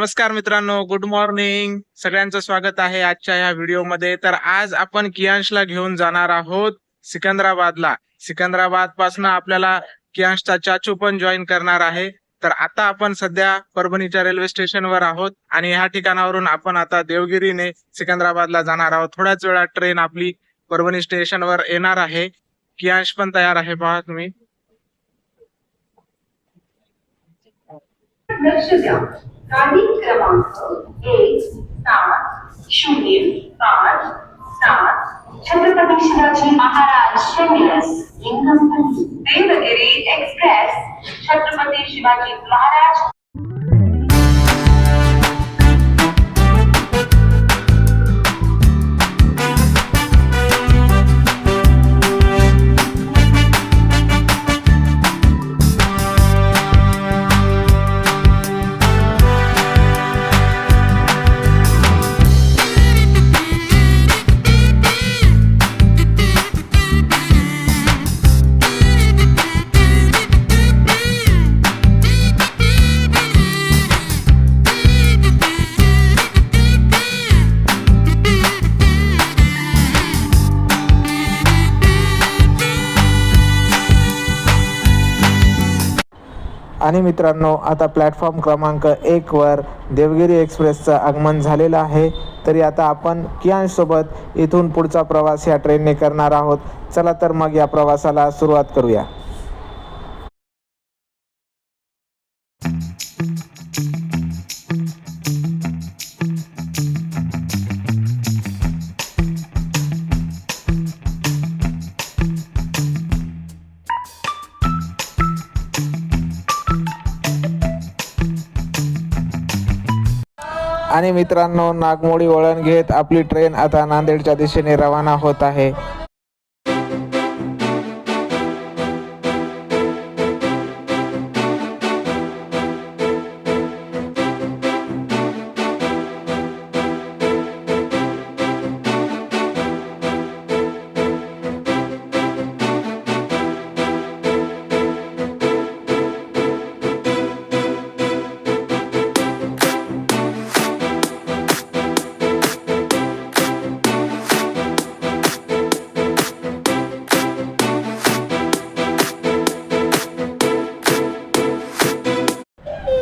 नमस्कार मित्रांनो, good morning. सगळ्यांचं स्वागत आहे आजच्या या व्हिडिओमध्ये. तर आज आपण कियांशला घेऊन जाणार आहोत सिकंदराबादला. सिकंदराबाद पासून आपल्याला कियांशचा चाचू पण जॉईन करणार आहे. तर आता आपण सध्या परभणीच्या रेल्वे स्टेशनवर आहोत आणि ह्या ठिकाणावरून आपण आता देवगिरीने सिकंदराबादला जाणार आहोत. थोड्याच वेळात ट्रेन आपली परभणी स्टेशनवर येणार आहे. कियांश पण तयार आहे, पहा तुम्ही. लक्ष द्या. गाडी क्रमांक 1705 छत्रपती शिवाजी महाराज टर्मिनस लिंगमपल्ली देवगिरी एक्सप्रेस छत्रपती शिवाजी महाराज. आणि मित्रांनो, आता प्लॅटफॉर्म क्रमांक 1 वर देवगिरी एक्सप्रेसचं आगमन झालेलं आहे. तरी आता आपण कियांशसोबत इथून पुढचा प्रवास या ट्रेनने करणार आहोत. चला तर मग या प्रवासाला सुरुवात करूया. आणि मित्रांनो, नागमोडी वळण घेत आपली ट्रेन आता नांदेडच्या दिशेने रवाना होत आहे.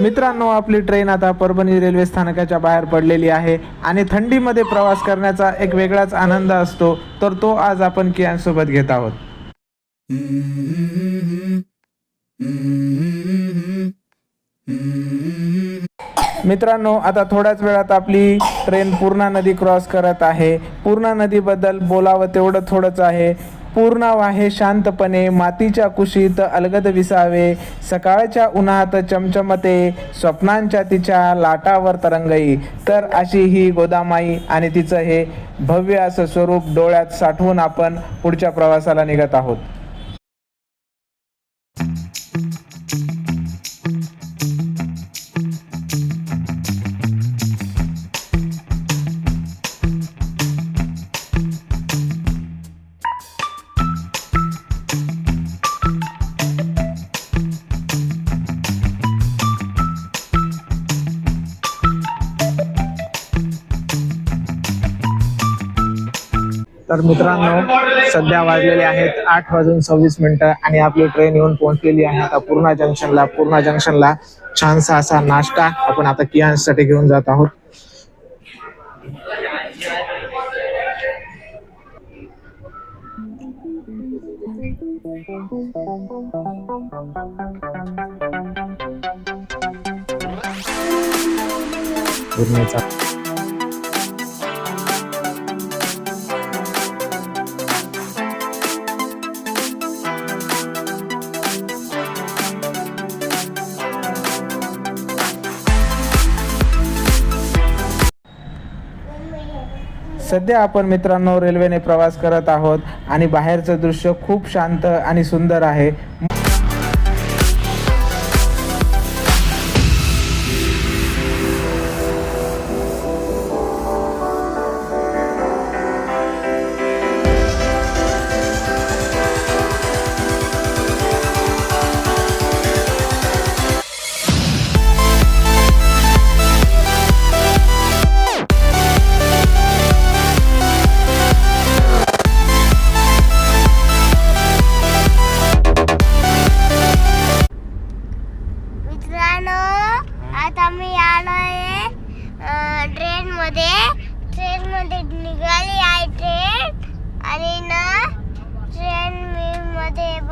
मित्रांनो, आपली ट्रेन आता परभणी रेल्वे स्थानकाच्या बाहेर पडलेली आहे आणि थंडीमध्ये प्रवास करण्याचा एक वेगळाच आनंद असतो. तर तो आज आपण कियांशसोबत घेत आहोत. मित्रांनो, आता थोड्याच वेळात आपली ट्रेन पूर्णा नदी क्रॉस करत आहे. पूर्णा नदीबद्दल बोलावं तेवढं थोडंच आहे. पूर्णा वाहे शांतपणे, मातीच्या कुशीत अलगद विसावे, सकाळच्या उन्हात चमचमते, स्वप्नांच्या तिच्या लाटावर तरंगई. तर अशी ही गोदामाई आणि तिचं हे भव्य असं स्वरूप डोळ्यात साठवून आपण पुढच्या प्रवासाला निघत आहोत. तर मित्रांनो, सध्या वाजलेले आहेत 8:26 आणि आपली ट्रेन येऊन पोहोचलेली आहे आता पूर्णा जंक्शनला. पूर्णा जंक्शनला छानसा असा नाश्ता आपण आता कियांशसाठी घेऊन जात आहोत. सध्या आपण मित्रांनो रेल्वेने प्रवास करत आहोत आणि बाहेरचं दृश्य खूप शांत आणि सुंदर आहे.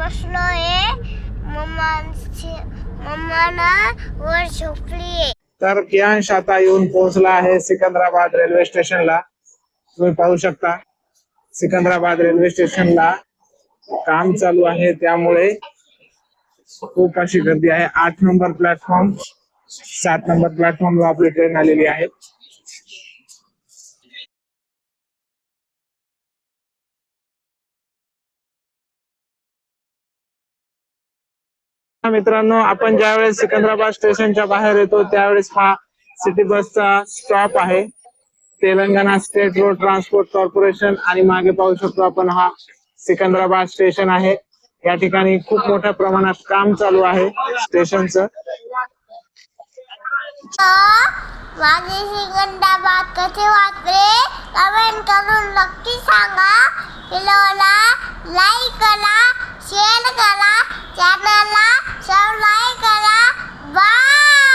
बसलोय. मम्मानं वर झोपलीये. तर कियांश आता येऊन पोहोचला आहे सिकंदराबाद रेल्वे स्टेशनला. तुम्ही पाहू शकता सिकंदराबाद रेल्वे स्टेशनला काम चालू आहे, त्यामुळे खूप अशी गर्दी आहे. 8 नंबर प्लॅटफॉर्म 7 नंबर प्लॅटफॉर्मला आपली ट्रेन आलेली आहे. मित्रांनो, आपण ज्यावेळेस सिकंदराबाद स्टेशनच्या बाहेर येतो त्यावेळेस हा सिटी बसचा स्टॉप आहे, Telangana state road transport corporation. आणि मागे पाहू शकतो आपण हा सिकंदराबाद स्टेशन आहे. या ठिकाणी खूप मोठ्या प्रमाणात काम चालू आहे स्टेशनचं. माझे सिकंदराबाद कसे वाटले कमेंट करून नक्की सांगा. व्हिडिओला लाईक करा, शेअर करा, चॅनलला सबस्क्राईब करा. बाय.